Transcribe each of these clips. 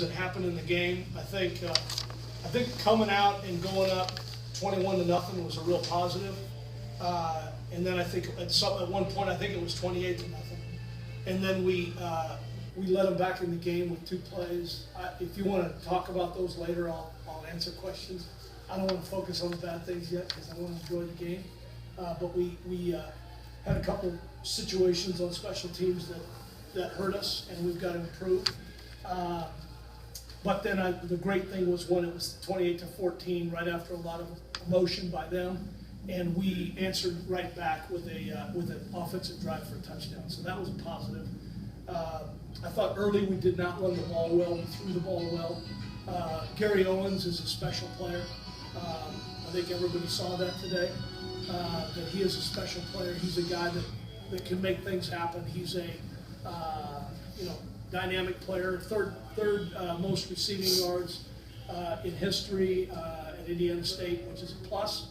things that happened in the game. I think coming out and going up 21-0 was a real positive. And then I think at one point I think it was 28-0. And then we let them back in the game with 2 plays. If you want to talk about those later, I'll answer questions. I don't want to focus on the bad things yet because I want to enjoy the game. But we had a couple situations on special teams that hurt us, and we've got to improve. But then the great thing was when it was 28-14, right after a lot of emotion by them, and we answered right back with an offensive drive for a touchdown. So that was a positive. I thought early we did not run the ball well. We threw the ball well. Gary Owens is a special player. I think everybody saw that today, that he is a special player. He's a guy that can make things happen. He's a dynamic player, third most receiving yards in history at Indiana State, which is a plus.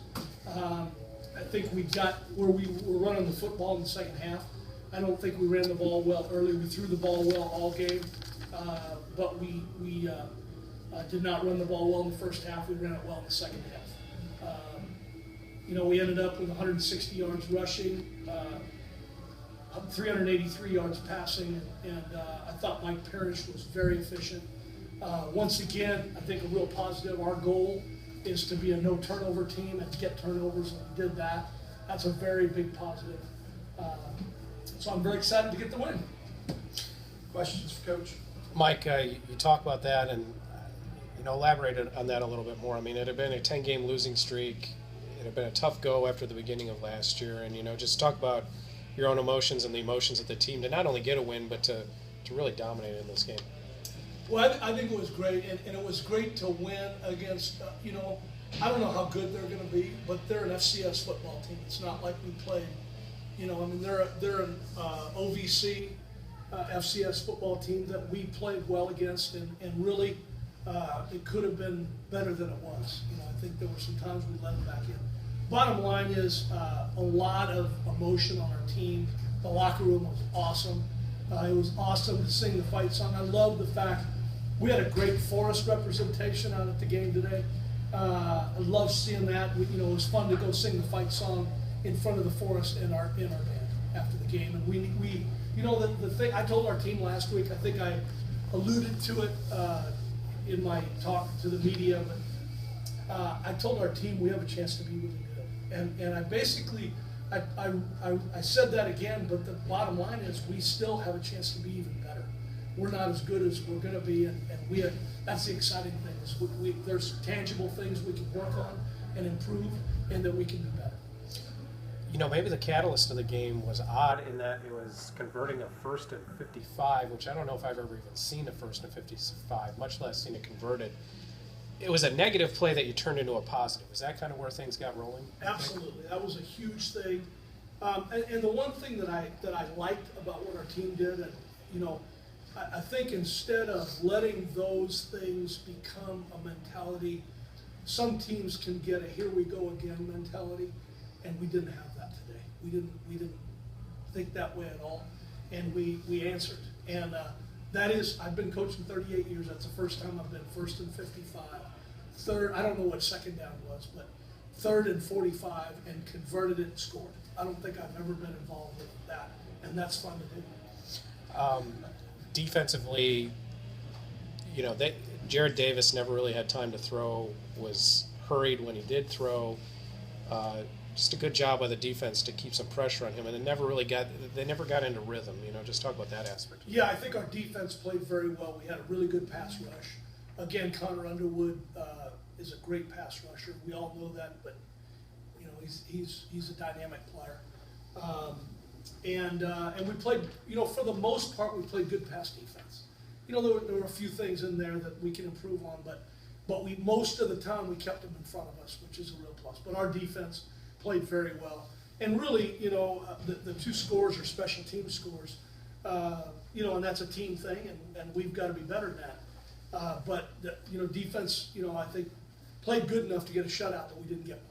I think we got where we were running the football in the second half. I don't think we ran the ball well early. We threw the ball well all game, but we did not run the ball well in the first half. We ran it well in the second half. We ended up with 160 yards rushing, 383 yards passing, and I thought Mike Parrish was very efficient. Once again, I think a real positive. Our goal is to be a no-turnover team and get turnovers, and we did that. That's a very big positive. So I'm very excited to get the win. Questions for Coach? Mike, you talk about that and elaborate on that a little bit more. I mean, it had been a 10-game losing streak. It had been a tough go after the beginning of last year, and just talk about your own emotions and the emotions of the team to not only get a win, but to really dominate in this game. Well, I think it was great, and it was great to win against, I don't know how good they're going to be, but they're an FCS football team. It's not like we played, they're an OVC FCS football team that we played well against, and really it could have been better than it was. I think there were some times we let them back in. Bottom line is a lot of emotion on our team. The locker room was awesome. It was awesome to sing the fight song. I love the fact we had a great Forest representation out at the game today. I love seeing that. It was fun to go sing the fight song in front of the Forest in our band after the game. And we the thing I told our team last week, I think I alluded to it in my talk to the media, but I told our team we have a chance to be really good. And I basically, I said that again, but the bottom line is we still have a chance to be even better. We're not as good as we're going to be, and that's the exciting thing. Is there's tangible things we can work on and improve, and that we can do better. Maybe the catalyst of the game was odd in that it was converting a 1st and 55, which I don't know if I've ever even seen a 1st and 55, much less seen it converted. It was a negative play that you turned into a positive. Is that kind of where things got rolling? Absolutely. That was a huge thing. And the one thing that I liked about what our team did, and I think instead of letting those things become a mentality, some teams can get a here we go again mentality, and we didn't have that today. We didn't think that way at all, and we answered. And that is, I've been coaching 38 years. That's the first time I've been 1st and 55. Third, I don't know what second down was, but 3rd and 45 and converted it and scored. I don't think I've ever been involved with that, and that's fun to do. Defensively, Jared Davis never really had time to throw, was hurried when he did throw. Just a good job by the defense to keep some pressure on him, and they never got into rhythm. Just talk about that aspect. Yeah, I think our defense played very well. We had a really good pass rush. Again, Connor Underwood is a great pass rusher. We all know that, but he's a dynamic player. And we played, for the most part, we played good pass defense. There were a few things in there that we can improve on, but we most of the time we kept them in front of us, which is a real plus. But our defense played very well. And really, the 2 scores are special team scores, and that's a team thing, and we've got to be better than that. But defense, I think played good enough to get a shutout, but we didn't get one.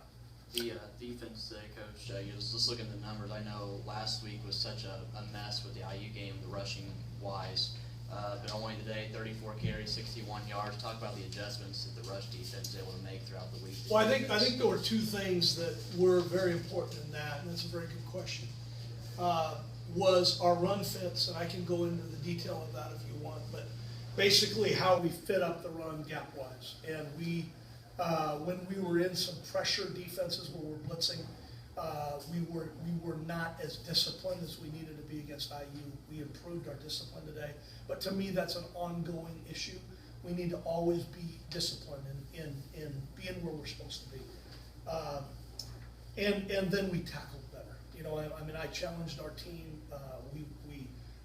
The defense today, Coach, just looking at the numbers, I know last week was such a mess with the IU game, the rushing wise. But only today, 34 carries, 61 yards. Talk about the adjustments that the rush defense is able to make throughout the week. Well, I think there were two things that were very important in that, and that's a very good question. Was our run fits, and I can go into the detail of that if you want, but basically how we fit up the run gap-wise. And we, when we were in some pressure defenses where we're blitzing, we were not as disciplined as we needed to be against IU. We improved our discipline today, but to me that's an ongoing issue. We need to always be disciplined in being where we're supposed to be, and then we tackled better. You know, I mean, I challenged our team.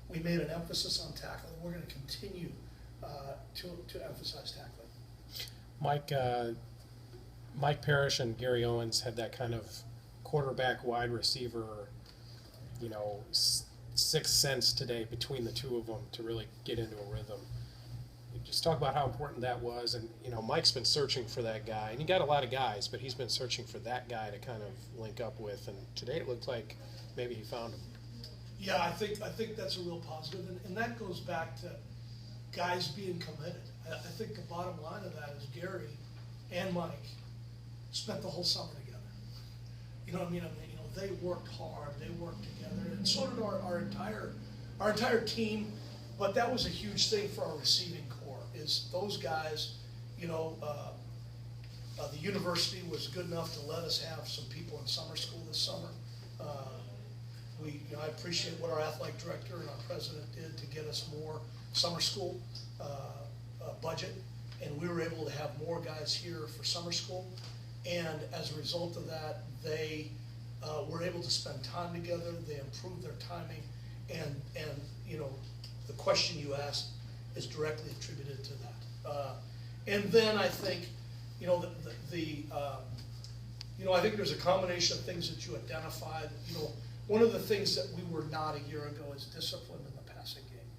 We made an emphasis on tackling. We're going to continue to emphasize tackling. Mike Parrish and Gary Owens had that kind of quarterback wide receiver, you know, sixth sense today between the two of them to really get into a rhythm. Just talk about how important that was. And, you know, Mike's been searching for that guy, and he got a lot of guys, but he's been searching for that guy to kind of link up with. And today it looked like maybe he found him. Yeah, I think that's a real positive, and that goes back to guys being committed. I think the bottom line of that is Gary and Mike spent the whole summer together. You know what I mean? You know, they worked hard, they worked together, and so did our entire team. But that was a huge thing for our receiving core. Is those guys, you know, the university was good enough to let us have some people in summer school this summer. I appreciate what our athletic director and our president did to get us more summer school budget, and we were able to have more guys here for summer school. And as a result of that, they were able to spend time together. They improved their timing, and you know, the question you asked is directly attributed to that. And then I think, you know, you know, I think there's a combination of things that you identified. You know, one of the things that we were not a year ago is discipline in the passing game.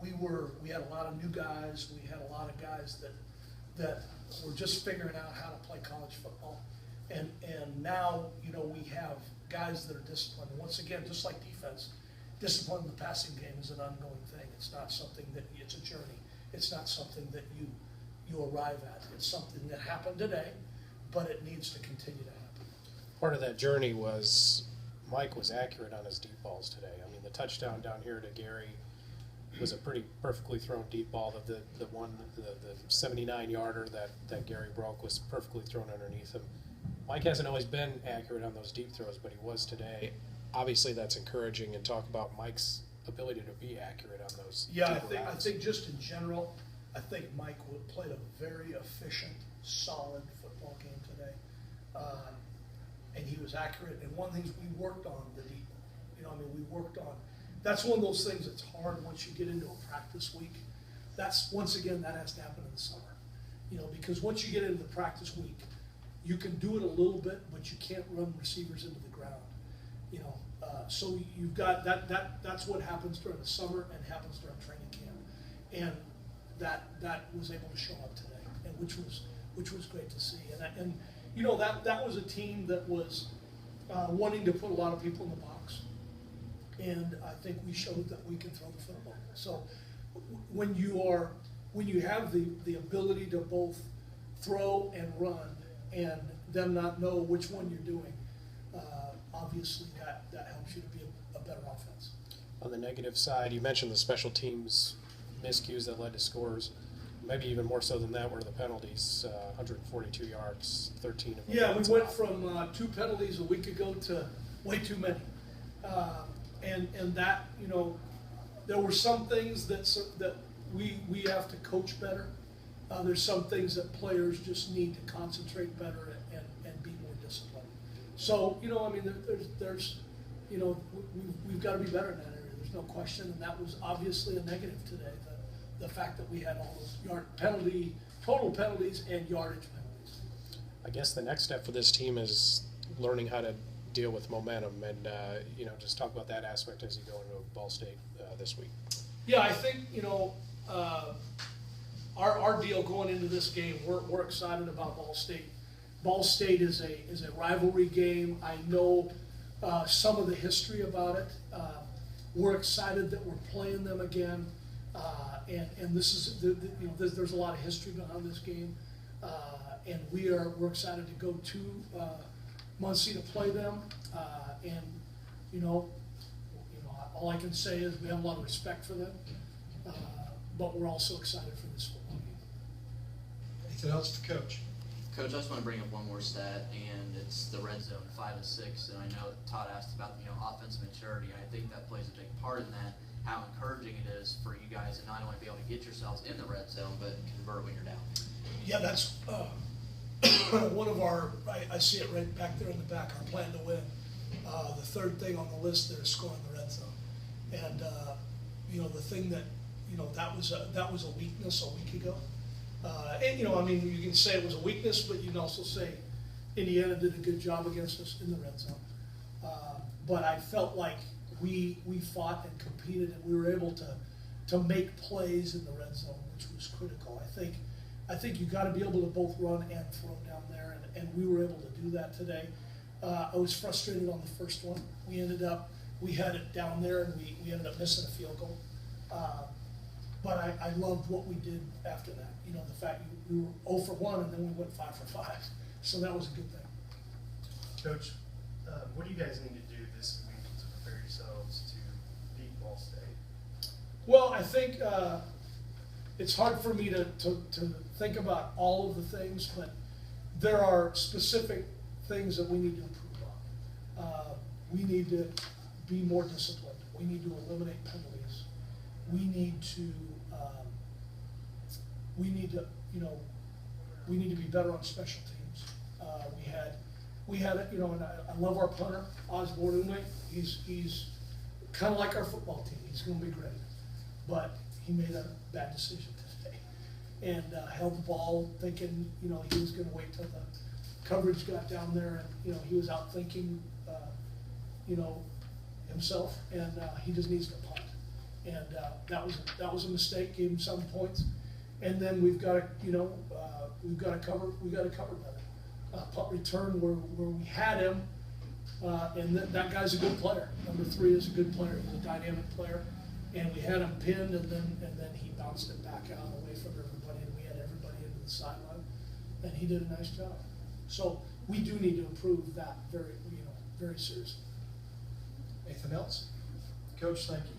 We had a lot of new guys. We had a lot of guys that were just figuring out how to play college football. And now, you know, we have guys that are disciplined. And once again, just like defense, discipline in the passing game is an ongoing thing. It's not something it's a journey. It's not something that you arrive at. It's something that happened today, but it needs to continue to happen. Part of that journey was Mike was accurate on his deep balls today. I mean, the touchdown down here to Gary was a pretty perfectly thrown deep ball. The 79-yarder that Gary broke was perfectly thrown underneath him. Mike hasn't always been accurate on those deep throws, but he was today. Obviously, that's encouraging. And talk about Mike's ability to be accurate on those. Yeah, I think just in general, I think Mike played a very efficient, solid football game today. And he was accurate. And one of the things we worked on, that's one of those things that's hard once you get into a practice week. That's, once again, that has to happen in the summer. You know, because once you get into the practice week, you can do it a little bit, but you can't run receivers into the ground. You know, so you've got that's what happens during the summer and happens during training camp. And that was able to show up today, and which was great to see. And you know, that was a team that was wanting to put a lot of people in the box, and I think we showed that we can throw the football. So when you have the ability to both throw and run, and them not know which one you're doing, obviously that helps you to be a better offense. On the negative side, you mentioned the special teams miscues that led to scores. Maybe even more so than that were the penalties, 142 yards, 13 of them. Yeah, we went from 2 penalties a week ago to way too many. And that, you know, there were some things that we have to coach better. There's some things that players just need to concentrate better and be more disciplined. So, you know, I mean, there's you know, we've got to be better in that area. There's no question, and that was obviously a negative today. The fact that we had all those total penalties and yardage penalties. I guess the next step for this team is learning how to deal with momentum, and you know, just talk about that aspect as you go into Ball State this week. Yeah, I think, you know, our deal going into this game, we're excited about Ball State. Ball State is a rivalry game. I know some of the history about it. We're excited that we're playing them again. And this is, there's a lot of history behind this game. And we're excited to go to Muncie to play them. And, all I can say is we have a lot of respect for them. But we're also excited for this football game. Anything else for Coach? Coach, I just want to bring up one more stat, and it's the red zone, 5 of 6. And I know Todd asked about offensive maturity. I think that plays a big part in that. How encouraging it is for you guys to not only be able to get yourselves in the red zone, but convert when you're down. Yeah, that's one of our. I see it right back there in the back. Our plan to win. The third thing on the list there is scoring the red zone, and the thing that that was a weakness a week ago. And you can say it was a weakness, but you can also say Indiana did a good job against us in the red zone. But I felt like we fought and competed, and we were able to make plays in the red zone, which was critical. I think you got to be able to both run and throw down there, and we were able to do that today. I was frustrated on the first one. We had it down there, and we ended up missing a field goal. But I loved what we did after that. The fact we were 0 for 1, and then we went 5 for 5. So that was a good thing. Coach, what do you guys need to do this week to prepare yourselves to beat Ball State? Well, I think it's hard for me to think about all of the things, but there are specific things that we need to improve on. We need to be more disciplined. We need to eliminate penalties. We need to be better on special teams. We had and I love our punter, Osborne. He's kind of like our football team. He's going to be great, but he made a bad decision today and held the ball thinking he was going to wait till the coverage got down there, and he was out thinking himself, and he just needs to punt. And that was a mistake. Gave him 7 points, and then we've got to cover better. Punt return where we had him, and that guy's a good player. Number 3 is a good player. He's a dynamic player, and we had him pinned, and then he bounced it back out away from everybody, and we had everybody into the sideline, and he did a nice job. So we do need to improve that very seriously. Anything else? Coach, thank you.